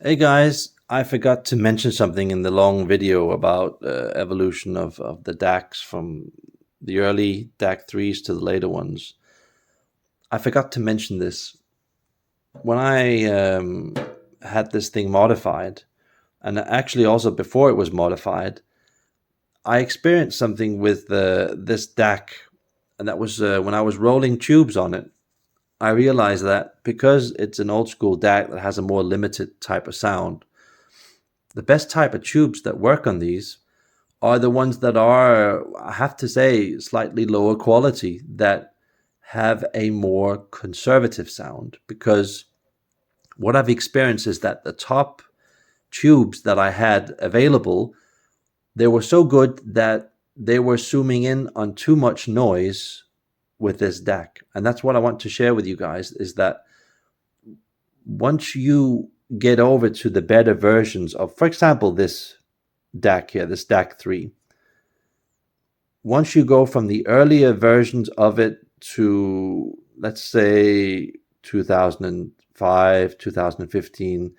Hey guys, I forgot to mention something in the long video about evolution of the DACs from the early DAC 3s to the later ones. I forgot to mention this. When I had this thing modified, and actually also before it was modified, I experienced something with this DAC, and that was when I was rolling tubes on it. I realized that because it's an old school DAC that has a more limited type of sound, the best type of tubes that work on these are the ones that are, I have to say, slightly lower quality, that have a more conservative sound. Because what I've experienced is that the top tubes that I had available, they were so good that they were zooming in on too much noise with this DAC. And that's what I want to share with you guys, is that once you get over to the better versions of, for example, this DAC here, this DAC 3, once you go from the earlier versions of it to, let's say, 2005, 2015,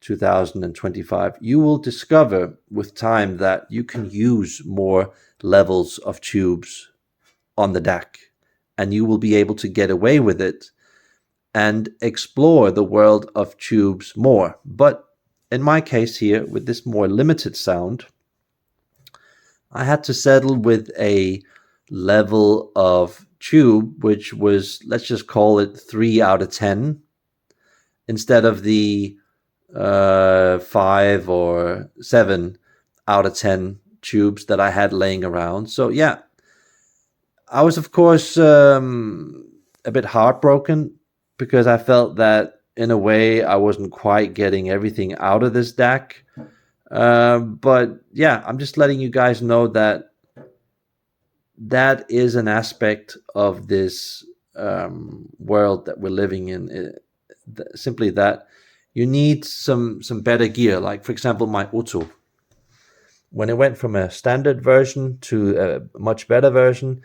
2025, you will discover with time that you can use more levels of tubes on the DAC, and you will be able to get away with it and explore the world of tubes more. But in my case here, with this more limited sound, I had to settle with a level of tube which was, let's just call it 3 out of 10, instead of the 5 or 7 out of 10 tubes that I had laying around. So yeah, I was of course a bit heartbroken, because I felt that in a way I wasn't quite getting everything out of this DAC. But yeah, I'm just letting you guys know that that is an aspect of this world that we're living in. Simply that you need some better gear. Like, for example, my Otto. When it went from a standard version to a much better version,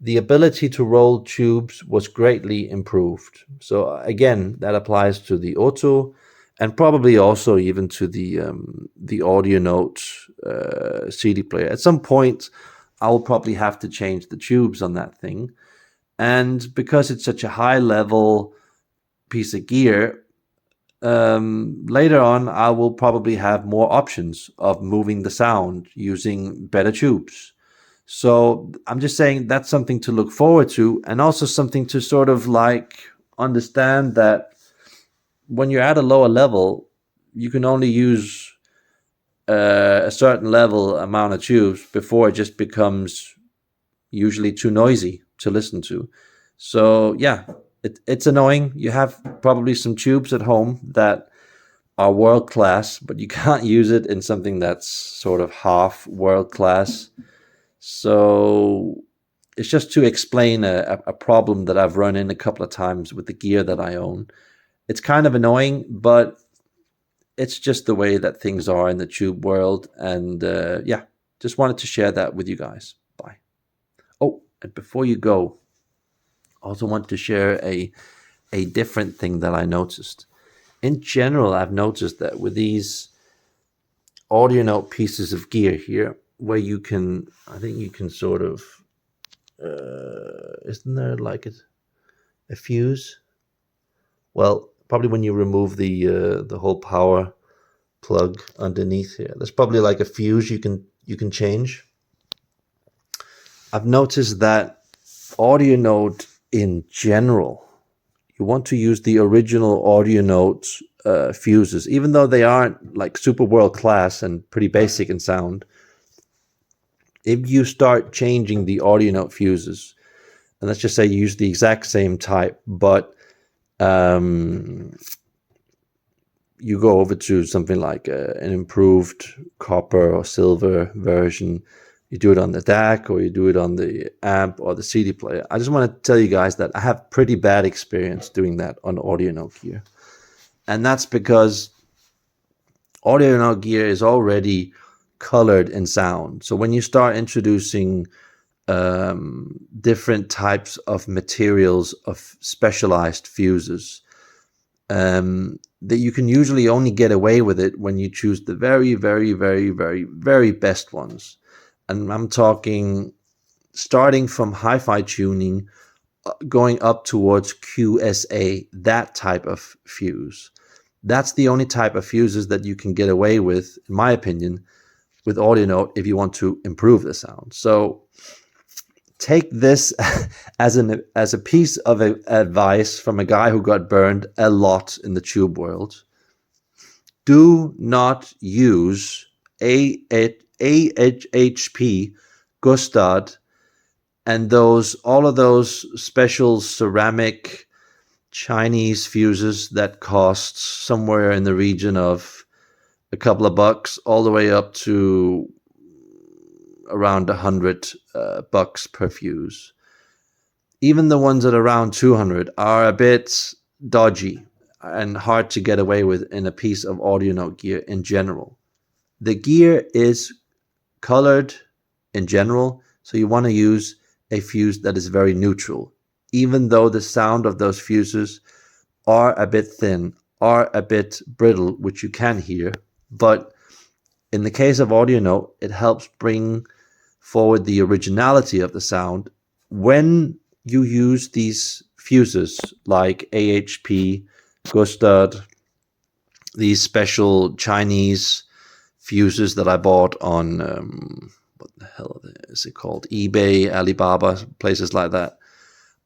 the ability to roll tubes was greatly improved. So again, that applies to the Otto, and probably also even to the Audio Note CD player. At some point, I will probably have to change the tubes on that thing, and because it's such a high level piece of gear, later on I will probably have more options of moving the sound using better tubes. So I'm just saying that's something to look forward to, and also something to sort of like understand that when you're at a lower level, you can only use a certain level amount of tubes before it just becomes usually too noisy to listen to. So yeah, it's annoying. You have probably some tubes at home that are world class, but you can't use it in something that's sort of half world class. So it's just to explain a problem that I've run in a couple of times with the gear that I own. It's kind of annoying, but it's just the way that things are in the tube world. And yeah, just wanted to share that with you guys. Bye. Oh, and before you go, I also want to share a different thing that I noticed. In general, I've noticed that with these audio note pieces of gear here, where you can, I think you can sort of, isn't there like a fuse? Well, probably when you remove the whole power plug underneath here, there's probably like a fuse you can change. I've noticed that audio note in general, you want to use the original audio note fuses, even though they aren't like super world class and pretty basic in sound. If you start changing the audio note fuses, and let's just say you use the exact same type, but you go over to something like an improved copper or silver version, you do it on the DAC or you do it on the amp or the CD player. I just want to tell you guys that I have pretty bad experience doing that on audio note gear. And that's because audio note gear is already colored in sound. So when you start introducing different types of materials of specialized fuses, that you can usually only get away with it when you choose the very, very, very, very, very best ones. And I'm talking starting from hi-fi tuning, going up towards QSA, that type of fuse. That's the only type of fuses that you can get away with, in my opinion, with Audio Note if you want to improve the sound. So take this as a piece of advice from a guy who got burned a lot in the tube world. Do not use AHP, Gustad, and all of those special ceramic Chinese fuses that cost somewhere in the region of a couple of bucks all the way up to around $100 per fuse. Even the ones at around 200 are a bit dodgy and hard to get away with in a piece of Audio Note gear in general. The gear is colored in general, so you want to use a fuse that is very neutral, even though the sound of those fuses are a bit thin, are a bit brittle, which you can hear. But in the case of Audio Note, it helps bring forward the originality of the sound when you use these fuses like AHP, Gustad, these special Chinese fuses that I bought on what the hell is it called? eBay, Alibaba, places like that.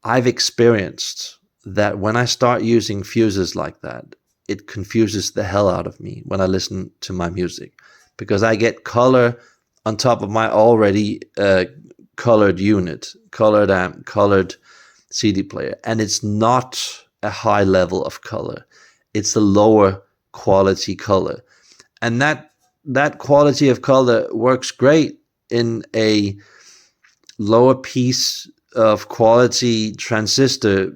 I've experienced that when I start using fuses like that, it confuses the hell out of me when I listen to my music, because I get color on top of my already colored unit, colored amp, colored CD player, and it's not a high level of color. It's a lower quality color, and that quality of color works great in a lower piece of quality transistor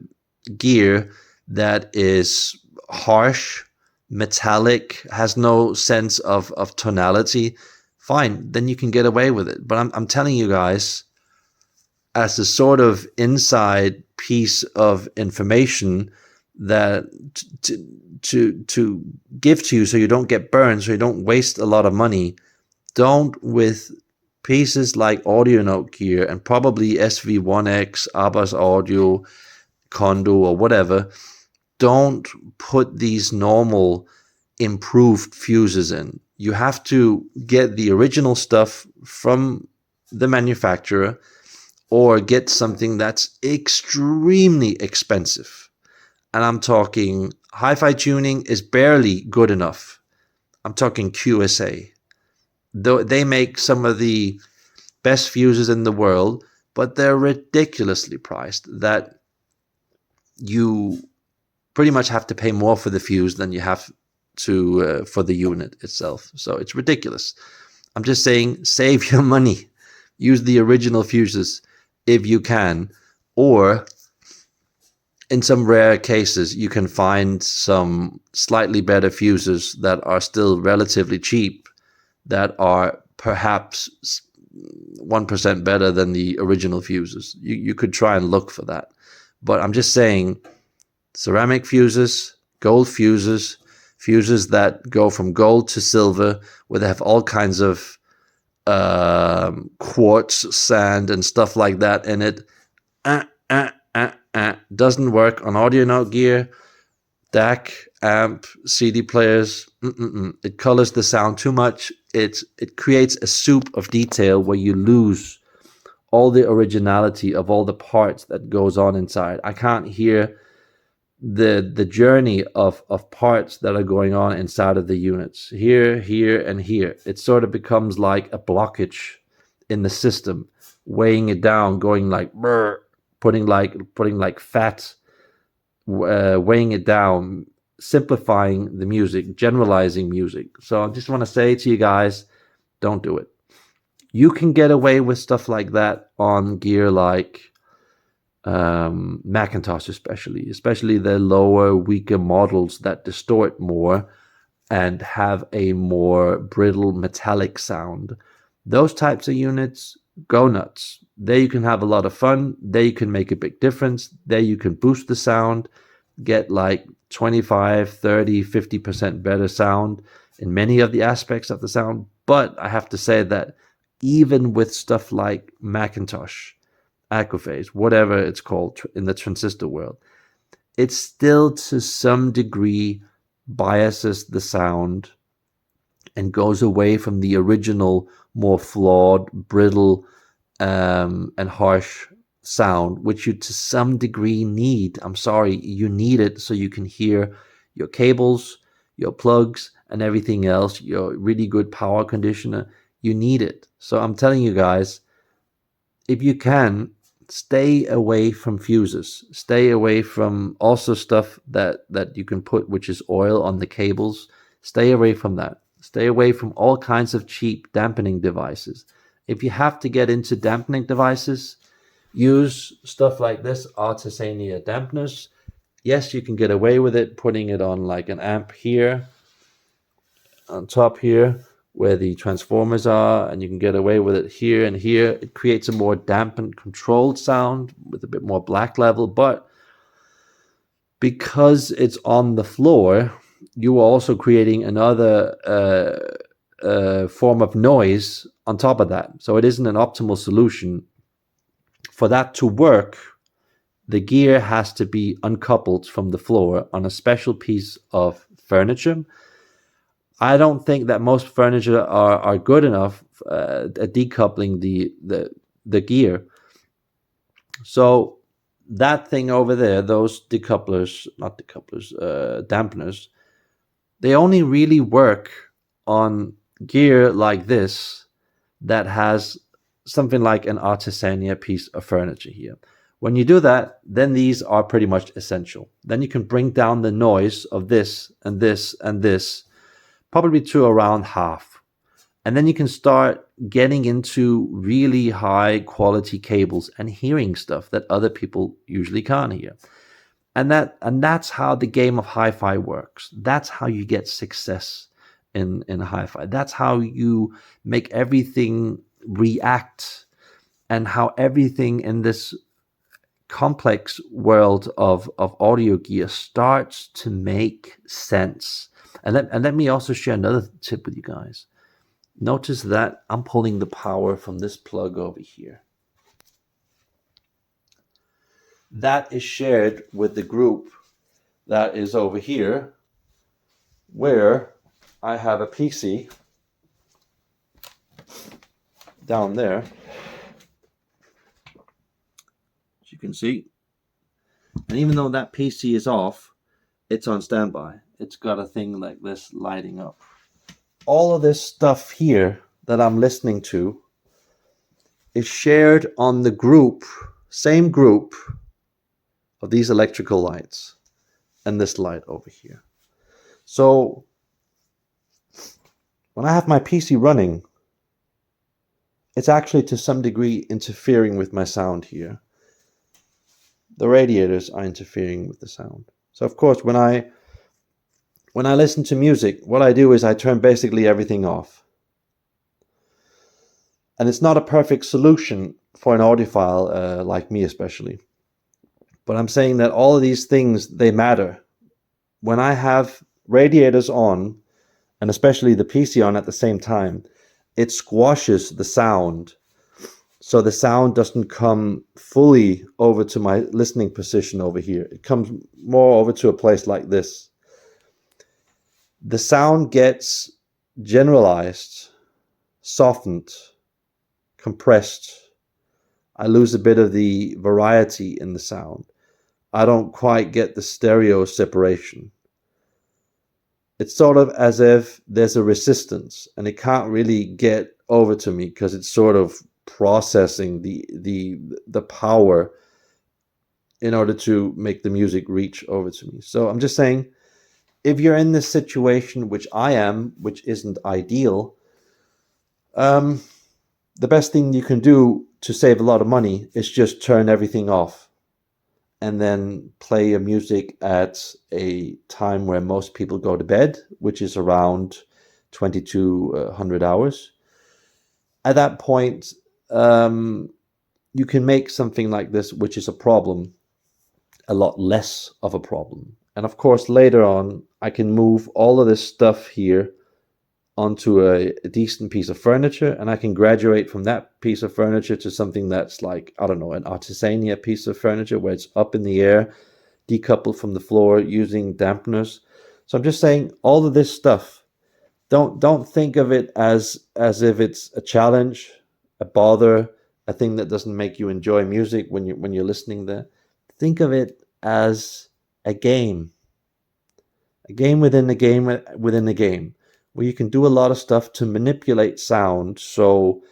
gear that is harsh, metallic, has no sense of tonality. Fine, then you can get away with it. But I'm telling you guys, as a sort of inside piece of information that to give to you so you don't get burned, so you don't waste a lot of money, don't, with pieces like Audio Note gear and probably SV1X, Abbas Audio, Kondo or whatever, don't put these normal improved fuses in. You have to get the original stuff from the manufacturer or get something that's extremely expensive. And I'm talking hi-fi tuning is barely good enough. I'm talking QSA. Though they make some of the best fuses in the world, but they're ridiculously priced that you pretty much have to pay more for the fuse than you have to for the unit itself. So it's ridiculous. I'm just saying, save your money. Use the original fuses if you can, or in some rare cases, you can find some slightly better fuses that are still relatively cheap, that are perhaps 1% better than the original fuses. You could try and look for that. But I'm just saying, ceramic fuses, gold fuses, fuses that go from gold to silver, where they have all kinds of quartz, sand, and stuff like that in it, doesn't work on Audio Note gear, DAC, amp, CD players. It colors the sound too much. It creates a soup of detail where you lose all the originality of all the parts that goes on inside. I can't hear the journey of parts that are going on inside of the units. Here, and here. It sort of becomes like a blockage in the system, weighing it down, going like brr, putting like fat, weighing it down, simplifying the music, generalizing music. So I just want to say to you guys, don't do it. You can get away with stuff like that on gear like Macintosh, especially the lower, weaker models that distort more and have a more brittle metallic sound. Those types of units, go nuts. There you can have a lot of fun. There you can make a big difference. There you can boost the sound. get like 25, 30, 50% better sound in many of the aspects of the sound. But I have to say that even with stuff like Macintosh, Aquaphase, whatever it's called in the transistor world, it still to some degree biases the sound and goes away from the original, more flawed, brittle, and harsh sound, which you to some degree need. I'm sorry, you need it so you can hear your cables, your plugs, and everything else, your really good power conditioner. You need it. So I'm telling you guys, if you can, stay away from fuses. Stay away from also stuff that you can put, which is oil on the cables. Stay away from that. Stay away from all kinds of cheap dampening devices. If you have to get into dampening devices, use stuff like this, Artesania dampeners. Yes, you can get away with it, putting it on like an amp here, on top here, where the transformers are, and you can get away with it here and here. It creates a more dampened, controlled sound with a bit more black level, but because it's on the floor, you are also creating another form of noise on top of that. So it isn't an optimal solution. For that to work, the gear has to be uncoupled from the floor on a special piece of furniture. I don't think that most furniture are good enough at decoupling the gear. So that thing over there, those dampeners, they only really work on gear like this that has something like an Artesania piece of furniture here. When you do that, then these are pretty much essential. Then you can bring down the noise of this and this and this, probably to around half. And then you can start getting into really high quality cables and hearing stuff that other people usually can't hear. And that's how the game of hi-fi works. That's how you get success in hi-fi. That's how you make everything react, and how everything in this complex world of audio gear starts to make sense. And let me also share another tip with you guys. Notice that I'm pulling the power from this plug over here. That is shared with the group that is over here, where I have a PC down there, as you can see. And even though that PC is off, it's on standby. It's got a thing like this lighting up. All of this stuff here that I'm listening to is shared on the group, same group of these electrical lights and this light over here. So when I have my PC running, it's actually to some degree interfering with my sound here. The radiators are interfering with the sound. So of course, when I listen to music, what I do is I turn basically everything off. And it's not a perfect solution for an audiophile like me especially. But I'm saying that all of these things, they matter. When I have radiators on, and especially the PC on at the same time, it squashes the sound. So the sound doesn't come fully over to my listening position over here. It comes more over to a place like this. The sound gets generalized, softened, compressed. I lose a bit of the variety in the sound. I don't quite get the stereo separation. It's sort of as if there's a resistance and it can't really get over to me because it's sort of processing the power in order to make the music reach over to me. So I'm just saying, if you're in this situation, which I am, which isn't ideal, the best thing you can do to save a lot of money is just turn everything off and then play your music at a time where most people go to bed, which is around 2200 hours. At that point, you can make something like this, which is a problem, a lot less of a problem. And of course, later on, I can move all of this stuff here onto a decent piece of furniture, and I can graduate from that piece of furniture to something that's like, I don't know, an artisania piece of furniture where it's up in the air, decoupled from the floor using dampeners. So I'm just saying all of this stuff, don't think of it as if it's a challenge, a bother, a thing that doesn't make you enjoy music when you're listening there. Think of it as a game within a game within a game, where you can do a lot of stuff to manipulate sound so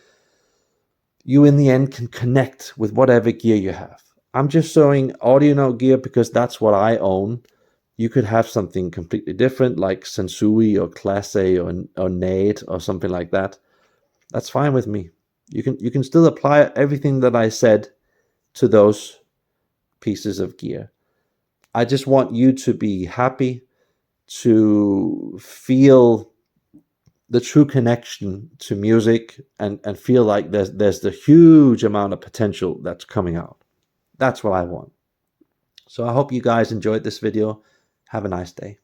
you in the end can connect with whatever gear you have. I'm just showing audio note gear because that's what I own. You could have something completely different like Sensui or Classe or Nate or something like that. That's fine with me. You can still apply everything that I said to those pieces of gear. I just want you to be happy, to feel the true connection to music and feel like there's the huge amount of potential that's coming out. That's what I want. So I hope you guys enjoyed this video. Have a nice day.